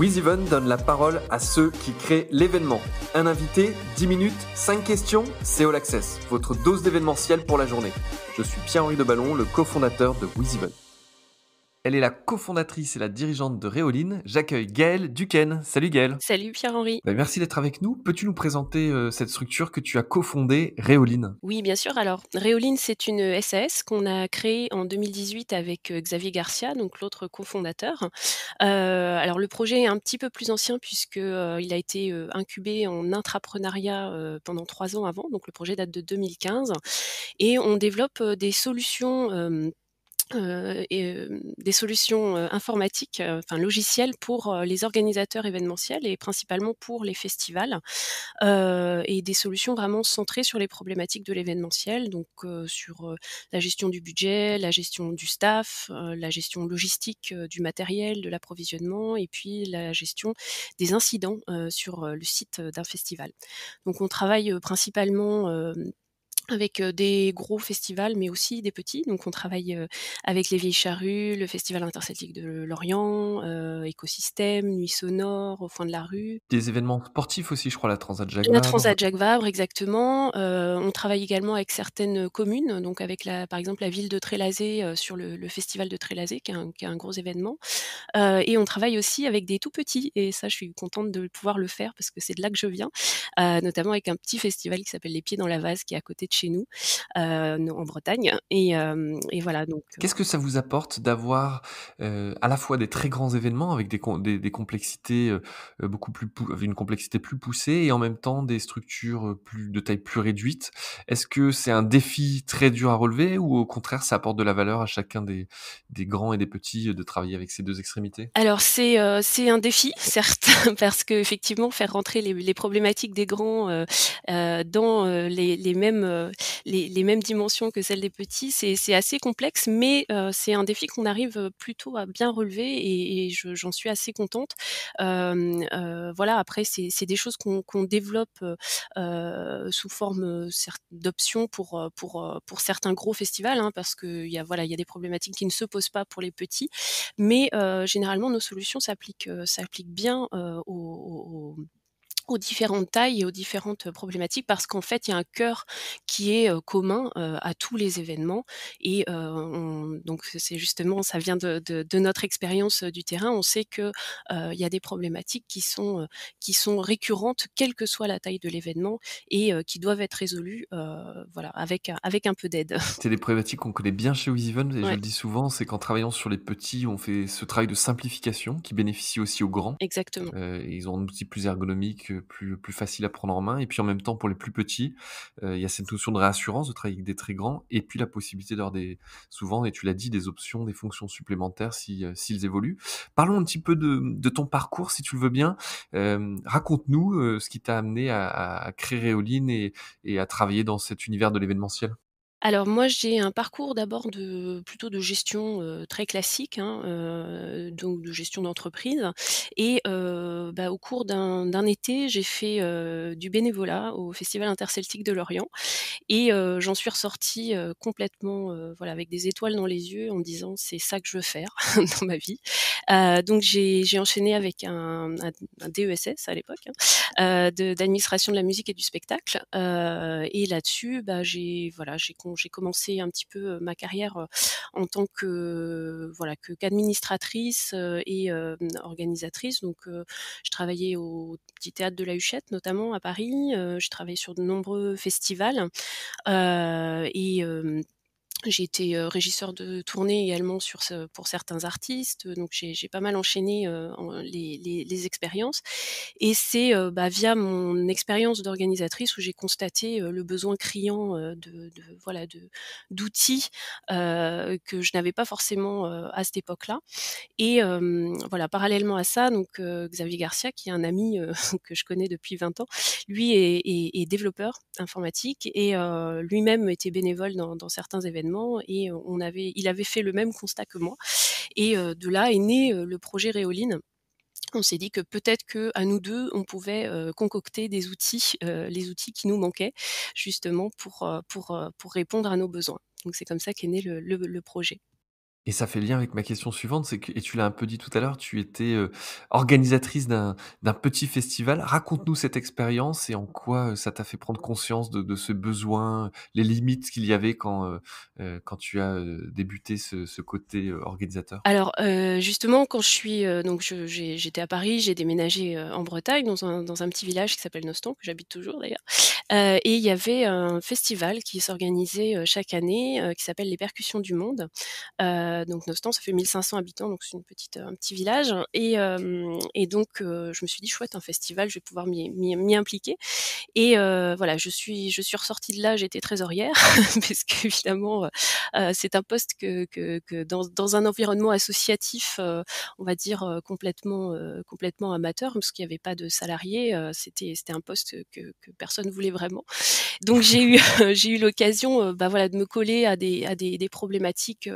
WizEven donne la parole à ceux qui créent l'événement. Un invité, 10 minutes, 5 questions, c'est All Access, votre dose d'événementiel pour la journée. Je suis Pierre-Henri Deballon, le cofondateur de WizEven. Elle est la cofondatrice et la dirigeante de Réoline. J'accueille Gaëlle Duquesne. Salut Gaëlle. Salut Pierre-Henri. Merci d'être avec nous. Peux-tu nous présenter cette structure que tu as cofondée, Réoline? Oui, bien sûr. Alors, Réoline, c'est une SAS qu'on a créée en 2018 avec Xavier Garcia, donc l'autre cofondateur. Alors, le projet est un petit peu plus ancien puisque il a été incubé en intrapreneuriat pendant 3 ans avant. Donc, le projet date de 2015 et on développe des solutions. Des solutions informatiques, enfin logicielles pour les organisateurs événementiels et principalement pour les festivals, et des solutions vraiment centrées sur les problématiques de l'événementiel, donc sur la gestion du budget, la gestion du staff, la gestion logistique du matériel, de l'approvisionnement et puis la gestion des incidents sur le site d'un festival. Donc on travaille principalement avec des gros festivals, mais aussi des petits. Donc on travaille avec les Vieilles Charrues, le Festival interceltique de Lorient, Écosystème, Nuit Sonore, Au Foin de la Rue. Des événements sportifs aussi, je crois, la Transat Jacques La Vabre. Transat Jacques Vabre, exactement. On travaille également avec certaines communes, donc avec par exemple la ville de Trélazé, sur le festival de Trélazé, qui est un gros événement. Et on travaille aussi avec des tout petits et ça, je suis contente de pouvoir le faire parce que c'est de là que je viens, notamment avec un petit festival qui s'appelle Les Pieds dans la Vase, qui est à côté de chez nous, en Bretagne et voilà donc Qu'est-ce que ça vous apporte d'avoir, à la fois des très grands événements avec des complexités, beaucoup avec une complexité plus poussée et en même temps des structures, de taille plus réduite? Est-ce que c'est un défi très dur à relever ou au contraire ça apporte de la valeur à chacun des grands et des petits, de travailler avec ces 2 extrémités? Alors c'est un défi certes parce qu'effectivement faire rentrer les problématiques des grands, dans, les mêmes dimensions que celles des petits, c'est assez complexe mais c'est un défi qu'on arrive, plutôt à bien relever et j'en suis assez contente. Voilà, après c'est des choses qu'on développe, sous forme, d'options pour certains gros festivals, hein, parce qu'il y a voilà, il y a des problématiques qui ne se posent pas pour les petits. Mais généralement, nos solutions s'appliquent bien, aux différentes tailles et aux différentes problématiques parce qu'en fait, il y a un cœur qui est, commun, à tous les événements et donc c'est justement ça vient de notre expérience, du terrain. On sait que, il y a des problématiques qui sont récurrentes, quelle que soit la taille de l'événement et qui doivent être résolues, voilà, avec un peu d'aide. C'est des problématiques qu'on connaît bien chez WizEven et je Ouais, le dis souvent, c'est qu'en travaillant sur les petits, on fait ce travail de simplification qui bénéficie aussi aux grands. exactement. Ils ont un outil plus ergonomique, plus facile à prendre en main et puis en même temps pour les plus petits, il y a cette notion de réassurance de travailler avec des très grands et puis la possibilité d'avoir souvent et tu l'as dit, des options, des fonctions supplémentaires s'ils évoluent. Parlons un petit peu de ton parcours si tu le veux bien. Raconte-nous, ce qui t'a amené à créer Réoline et à travailler dans cet univers de l'événementiel. Alors moi, j'ai un parcours d'abord plutôt de gestion, très classique, hein, donc de gestion d'entreprise et au cours d'un été, j'ai fait, du bénévolat au Festival interceltique de Lorient et j'en suis ressortie, complètement, voilà, avec des étoiles dans les yeux en me disant: «C'est ça que je veux faire dans ma vie». Donc j'ai enchaîné avec un DESS à l'époque, hein, d'administration de la musique et du spectacle, et là-dessus, j'ai commencé un petit peu, ma carrière, en tant que, voilà, qu'administratrice, et organisatrice. Donc je travaillais au Petit Théâtre de la Huchette, notamment à Paris, je travaillais sur de nombreux festivals, et j'ai été, régisseur de tournée également pour certains artistes, donc j'ai pas mal enchaîné, les expériences et c'est, via mon expérience d'organisatrice où j'ai constaté, le besoin criant, d'outils, que je n'avais pas forcément, à cette époque-là et voilà, parallèlement à ça, donc Xavier Garcia, qui est un ami, que je connais depuis 20 ans, lui est développeur informatique et lui-même était bénévole dans certains événements et il avait fait le même constat que moi et de là est né, le projet Réoline. On s'est dit que peut-être qu'à nous 2, on pouvait, concocter des outils, les outils qui nous manquaient justement pour répondre à nos besoins. Donc c'est comme ça qu'est né le projet. Et ça fait lien avec ma question suivante, c'est que et tu l'as un peu dit tout à l'heure, tu étais, organisatrice d'un petit festival. Raconte-nous cette expérience et en quoi, ça t'a fait prendre conscience de ce besoin, les limites qu'il y avait quand tu as, débuté ce côté, organisateur? Alors, justement, quand je suis, donc j'étais à Paris, j'ai déménagé, en Bretagne dans un petit village qui s'appelle Nostan, que j'habite toujours d'ailleurs, et il y avait un festival qui s'organisait, chaque année, qui s'appelle les Percussions du Monde. Donc Nostan, ça fait 1 500 habitants, donc c'est un petit village et donc je me suis dit: «Chouette, un festival, je vais pouvoir m'y impliquer». Et voilà, je suis ressortie de là, j'étais trésorière parce qu'évidemment, c'est un poste que dans un environnement associatif, on va dire, complètement amateur, parce qu'il y avait pas de salariés, c'était un poste que personne voulait vraiment. Donc j'ai eu j'ai eu l'occasion, bah, voilà, de me coller à des problématiques,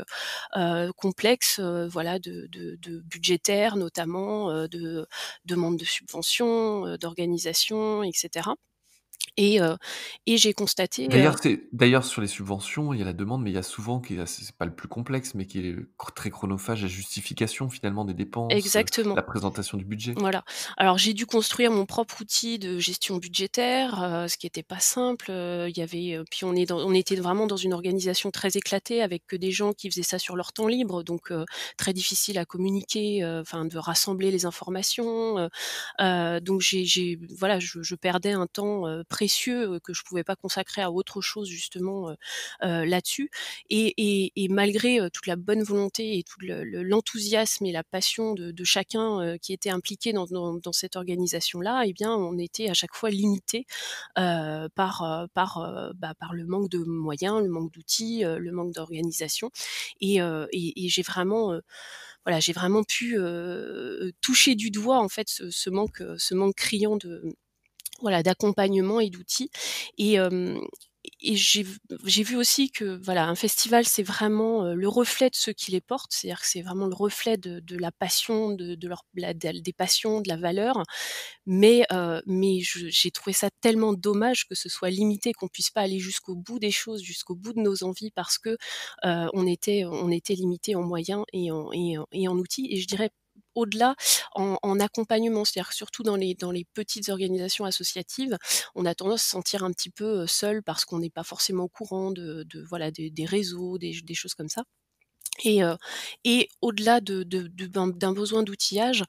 complexes, voilà, de budgétaires notamment, de demande de subventions, d'organisation et cetera. Et heu et j'ai constaté, D'ailleurs sur les subventions, il y a la demande, mais il y a souvent qui est assez c'est pas le plus complexe, mais qui est très chronophage, la justification finalement des dépenses, exactement. la présentation du budget. Voilà. Alors j'ai dû construire mon propre outil de gestion budgétaire, ce qui était pas simple, il y avait, puis on était vraiment dans une organisation très éclatée avec que des gens qui faisaient ça sur leur temps libre, donc très difficile à communiquer, enfin de rassembler les informations, donc voilà, je perdais un temps, précieux, que je pouvais pas consacrer à autre chose justement, là-dessus et malgré, toute la bonne volonté et tout l'enthousiasme et la passion de chacun, qui était impliqué dans cette organisation-là, eh bien, on était à chaque fois limité, par le manque de moyens, le manque d'outils, le manque d'organisation et j'ai vraiment pu, toucher du doigt en fait ce manque criant d'accompagnement et d'outils et hem et j'ai vu aussi que, voilà, un festival, c'est vraiment, le reflet de ceux qui les portent. C'est-à-dire que c'est vraiment le reflet de la passion, de leur la des passions, de la valeur. Mais j'ai trouvé ça tellement dommage que ce soit limité, qu'on puisse pas aller jusqu'au bout des choses, jusqu'au bout de nos envies parce que, on était limité en moyens et en outils et je dirais au-delà, en accompagnement. C'est-à-dire que surtout dans les petites organisations associatives, on a tendance à se sentir un petit peu, seul parce qu'on n'est pas forcément au courant voilà des réseaux, des choses comme ça. Et au-delà d'un besoin d'outillage,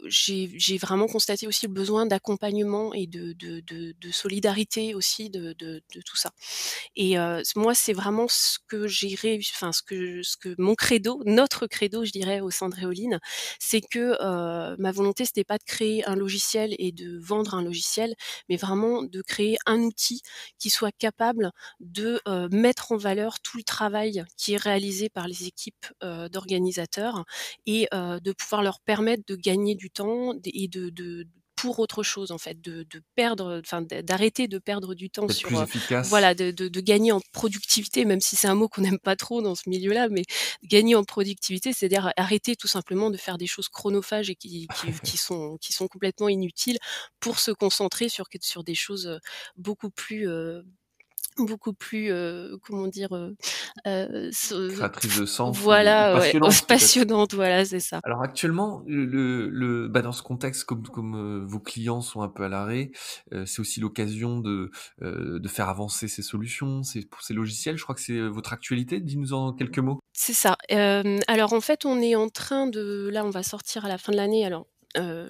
j'ai vraiment constaté aussi le besoin d'accompagnement et de solidarité aussi de tout ça. Et moi, c'est vraiment ce que j'ai réussi, enfin ce que mon credo, notre credo, je dirais, au sein de Réoline, c'est que, ma volonté, c'était pas de créer un logiciel et de vendre un logiciel, mais vraiment de créer un outil qui soit capable de, mettre en valeur tout le travail qui est réalisé par les équipes, d'organisateurs et de pouvoir leur permettre de gagner du temps et pour autre chose en fait, de perdre, enfin d'arrêter de perdre du temps D'être sur, plus efficace. voilà, de gagner en productivité, même si c'est un mot qu'on n'aime pas trop dans ce milieu-là, mais gagner en productivité, c'est-à-dire arrêter tout simplement de faire des choses chronophages et qui sont complètement inutiles pour se concentrer sur des choses, beaucoup plus, comment dire? Se Créatrice de sens ou Voilà, ouais, passionnante peut-être? passionnante, voilà, c'est ça. Alors actuellement, dans ce contexte comme vos clients sont un peu à l'arrêt, c'est aussi l'occasion de faire avancer ces solutions, ces logiciels. Je crois que c'est, votre actualité. Dis-nous en quelques mots. C'est ça. Alors en fait, on est en train de là, on va sortir à la fin de l'année, alors,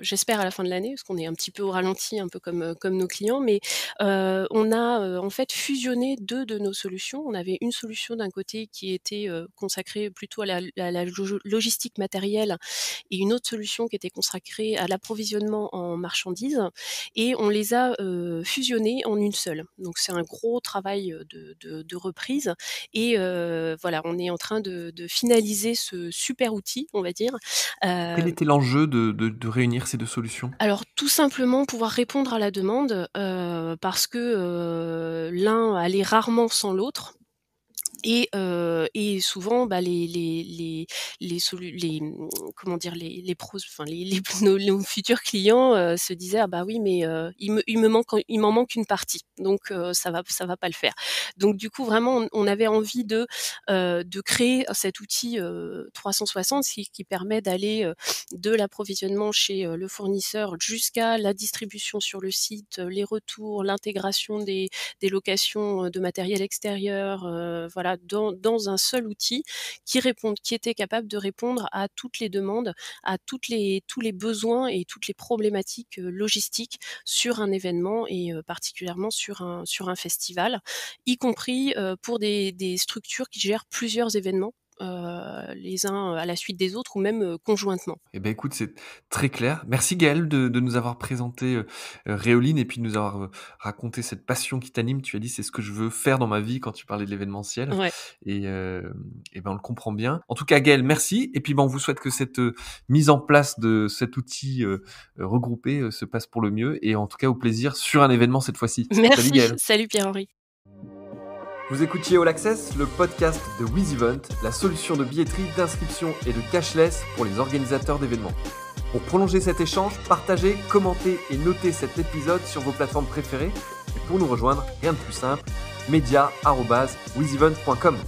j'espère à la fin de l'année, parce qu'on est un petit peu au ralenti, un peu comme nos clients, mais, on a, en fait fusionné 2 de nos solutions. On avait une solution d'un côté qui était, consacrée plutôt à la logistique matérielle et une autre solution qui était consacrée à l'approvisionnement en marchandises et on les a, fusionnés en une seule. Donc c'est un gros travail, de reprise et voilà, on est en train de finaliser ce super outil, on va dire. Quel Heu, était l'enjeu de réunir ces 2 solutions? alors tout simplement pouvoir répondre à la demande, parce que, l'un allait rarement sans l'autre Et souvent, bah, comment dire? Les pros enfin les nos futurs clients, se disaient: «Ah bah oui, mais il m'en manque une partie, donc ça va pas le faire». Donc du coup, vraiment, on avait envie de créer cet outil, 360, qui permet d'aller, de l'approvisionnement chez, le fournisseur jusqu'à la distribution sur le site, les retours, l'intégration des locations, de matériel extérieur, voilà, dans un seul outil qui était capable de répondre à toutes les demandes, à tous les besoins et toutes les problématiques, logistiques sur un événement et particulièrement sur un festival, y compris, pour des structures qui gèrent plusieurs événements, les uns à la suite des autres ou même, conjointement. Eh ben, écoute, c'est très clair. Merci Gaël de nous avoir présenté, Réoline et puis de nous avoir, raconté cette passion qui t'anime. Tu as dit: «C'est ce que je veux faire dans ma vie», quand tu parlais de l'événementiel Ouais. et ben, on le comprend bien. En tout cas, Gaël, merci et puis, ben, on vous souhaite que cette, mise en place de cet outil, regroupé, se passe pour le mieux et en tout cas au plaisir sur un événement cette fois-ci. Salut Merci. Gaël. Salut Pierre-Henri. Vous écoutiez All Access, le podcast de WizEvent, la solution de billetterie, d'inscription et de cashless pour les organisateurs d'événements. Pour prolonger cet échange, partagez, commentez et notez cet épisode sur vos plateformes préférées. Et pour nous rejoindre, rien de plus simple, media@wizevent.com.